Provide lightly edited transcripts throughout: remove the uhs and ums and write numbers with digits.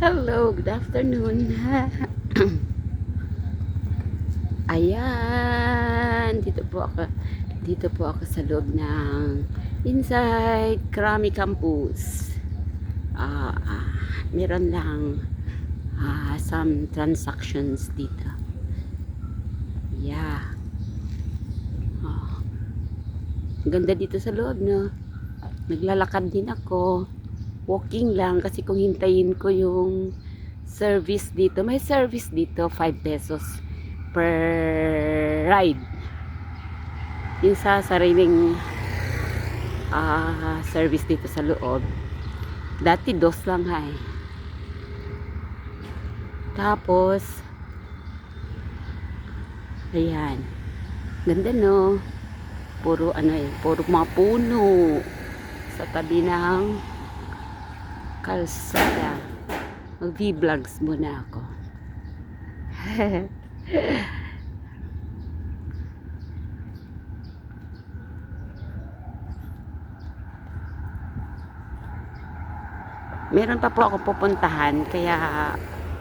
Hello, good afternoon. Ayan, dito po ako sa loob ng Inside Krami Campus. Meron lang some transactions dito. Yeah. Ah, ganda dito sa loob, no? Naglalakad din ako. Walking lang kasi kung hintayin ko yung service dito, may service dito 5 pesos per ride. Yung sa sariling service dito sa loob, dati dos lang tapos ayan, ganda no, puro puro mga puno sa tabi ng kalsada. Mag-vlogs muna ako. Meron pa po ako pupuntahan, kaya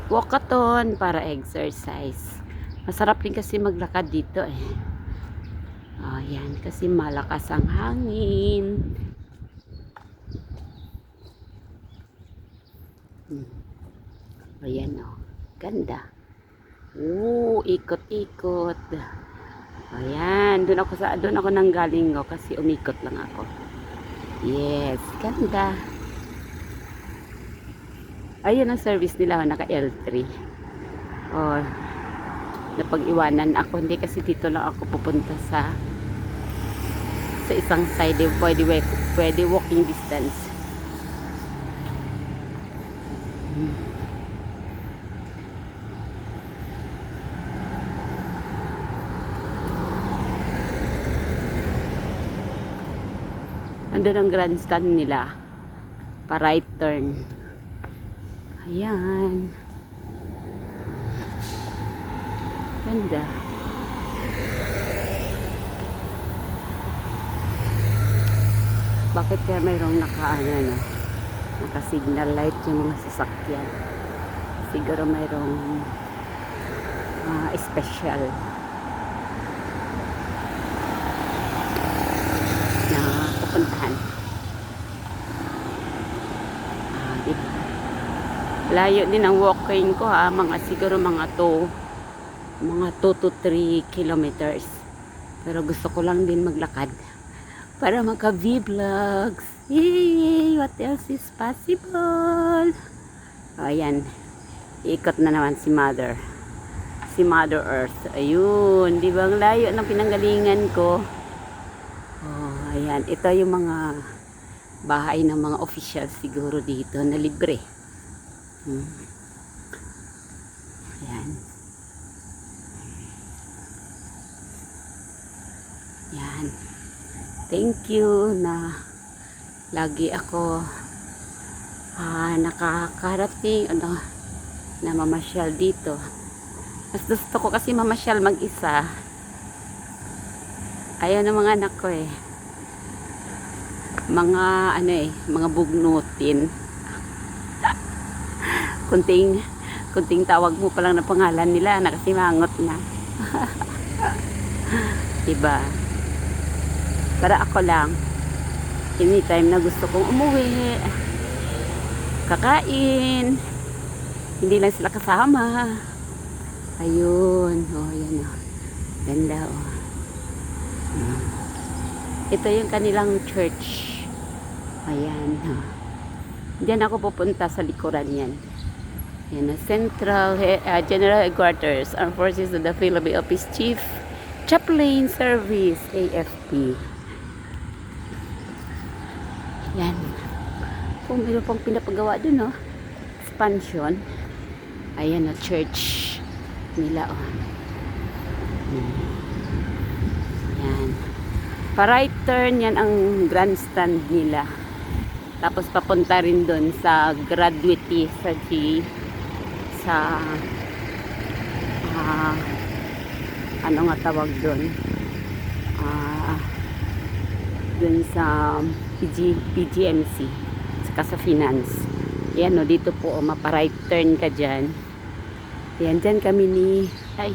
walkathon para exercise. Masarap din kasi maglakad dito yan, kasi malakas ang hangin. Ayan ganda. Ikot-ikot. Ayan, doon ako nanggaling kasi umikot lang ako. Yes, ganda. Ayun ang service nila, naka L3. Napag-iwanan ako, hindi kasi dito lang ako pupunta sa isang side, pwede walking distance. Andun ang grandstand nila, pa right turn. Ayan, ganda. Bakit kaya mayroong naka signal light yung mga sasakyan? Siguro mayroong special na pupuntahan. Diba? Layo din ang walking ko siguro mga 2 to 3 kilometers. Pero gusto ko lang din maglakad para maka-vlogs. Yay! What else is possible? Ayan. Ikot na naman si Mother Earth. Ayun. Di ba ang layo ng pinanggalingan ko? Ayan. Ito yung mga bahay ng mga official siguro dito na libre. Ayan. Yan. Thank you na lagi ako nakakarating na mamasyal dito. Mas gusto ko kasi mamasyal mag-isa. Ayaw ng mga anak ko mga bugnutin. kunting tawag mo pa lang na pangalan nila, nakasimangot na. Diba? Para ako lang, anytime na gusto kong umuwi, kakain, hindi lang sila kasama. Ayun, yan ganda ito yung kanilang church. Ayan diyan ako pupunta, sa likuran yan. Yan Central General Headquarters Armed Forces of the Philippine Office Chief Chaplain Service, AFP. Yan. Meron pang pinapagawa dun expansion. Ayan church nila Yan. Pa right turn yan ang grandstand nila. Tapos papunta rin dun sa graduate sa ano nga tawag dun dun sa PGMC saka sa finance. Yan o, dito po, mapa-right turn ka dyan. Yan, dyan kami ay,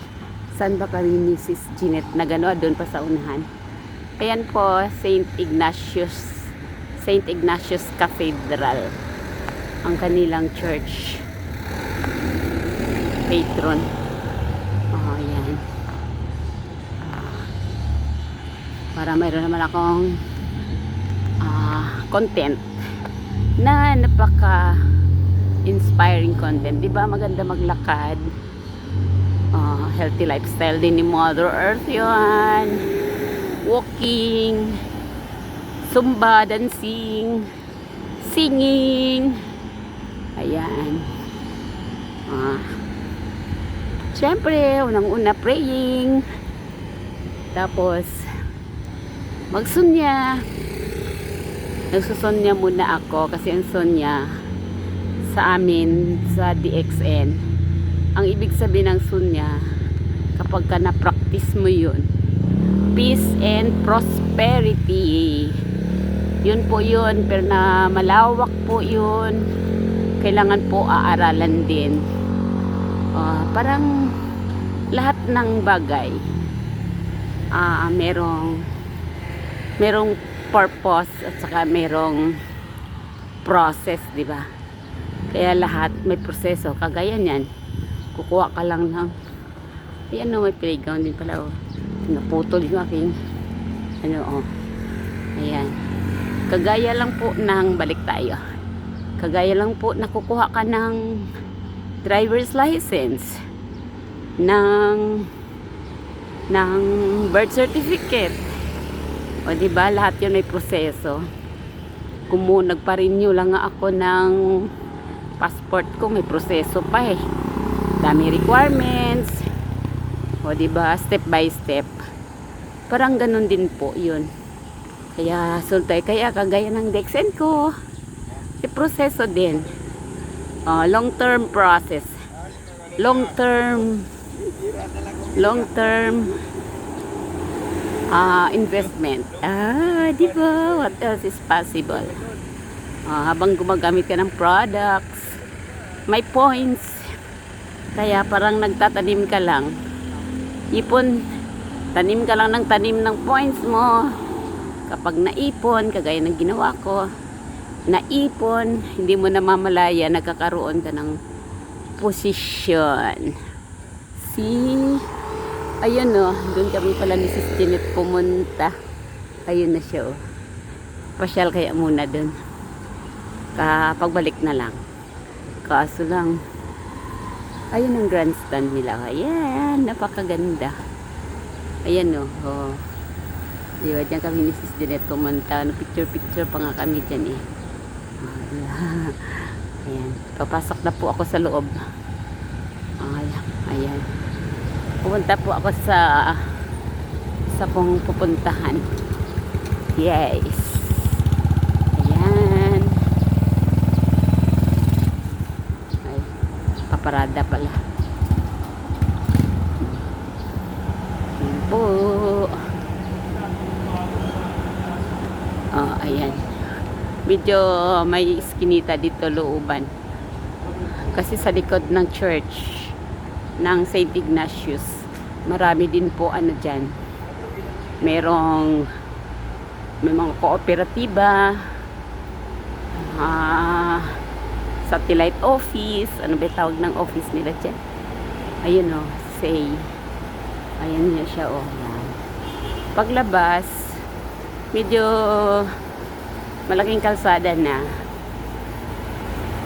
saan ba kami ni Sis Jeanette na gano'n, doon pa sa unahan. Ayan po, St. Ignatius Cathedral. Ang kanilang church. Patron. Oh, yan. Para mayroon naman akong content na napaka-inspiring content. Diba maganda maglakad? Healthy lifestyle din ni Mother Earth yun. Walking, Zumba, dancing, singing. Ayan. Siyempre, unang-una praying. Tapos, magsunya. Nagsusunya muna ako kasi ang sunya sa amin sa DXN. Ang ibig sabihin ng sunya, kapag ka na-practice mo yun, peace and prosperity. Yun po yun, pero na malawak po yun. Kailangan po aaralan din. Parang lahat ng bagay merong purpose at saka merong process, di ba? Kaya lahat may proseso. Kagaya niyan, kukuha ka lang ng ayan o, may playground din pala o. Naputol yung aking ayan. Kagaya lang po ng balik tayo. Kagaya lang po nakukuha ka ng driver's license, ng birth certificate. O diba, lahat yun may proseso. Kung nagpa-renew lang ako ng passport ko, may proseso pa eh. Dami requirements. O diba, step by step. Parang ganun din po yun. Kaya sultay, kaya kagaya ng DXN ko, may proseso din. Long term process. Long term investment. Di ba? What else is possible? Habang gumagamit ka ng products, may points. Kaya parang nagtatanim ka lang. Tanim ka lang ng points mo. Kapag naipon, kagaya ng ginawa ko, naipon, hindi mo namamalaya, nagkakaroon ka ng posisyon. See? Ayun o, doon kami pala ni Sis Jeanette pumunta. Ayun na siya o. Pasyal kaya muna doon. Pagbalik na lang. Kaso lang, ayun ang grandstand nila. Ayan, napakaganda. Ayan o. Diba, dyan kami ni Sis Jeanette pumunta. Picture-picture pa nga kami dyan eh. Ayan. Papasok na po ako sa loob. Ayan. Pupunta po ako sa pong pupuntahan. Yes. Ayan. Ay, paparada pala. Ayan po. Ayan. Medyo may iskinita dito looban. Kasi sa likod ng church ng St. Ignatius, marami din po dyan. May mga kooperatiba, satellite office, ano ba tawag ng office nila dyan? Ayun o, say. Ayan niya siya o. Paglabas, medyo malaking kalsada na.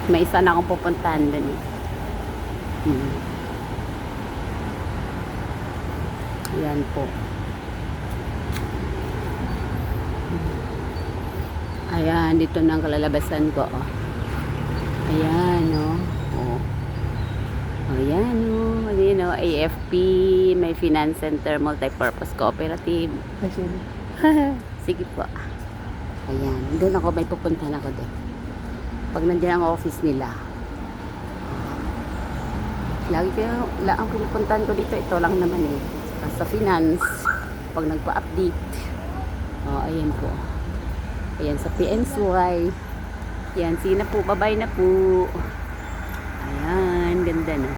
May isa na akong pupuntahan dun eh. Ayan po. Ayan, dito na ang kalalabasan ko. Ayan, Ayan, Ayan, AFP, may Finance Center, Multipurpose Cooperative. Sige po. Ayan, doon ako, may pupuntahan ako doon. Pag nandiyan ang office nila. Lagi kayo, ang pinupuntahan ko dito, ito lang naman eh. Sa finance, pag nagpa-update. Ayan po. Ayan sa PNCY. Yan, sige na po. Bye-bye na po. Ayan, ganda na.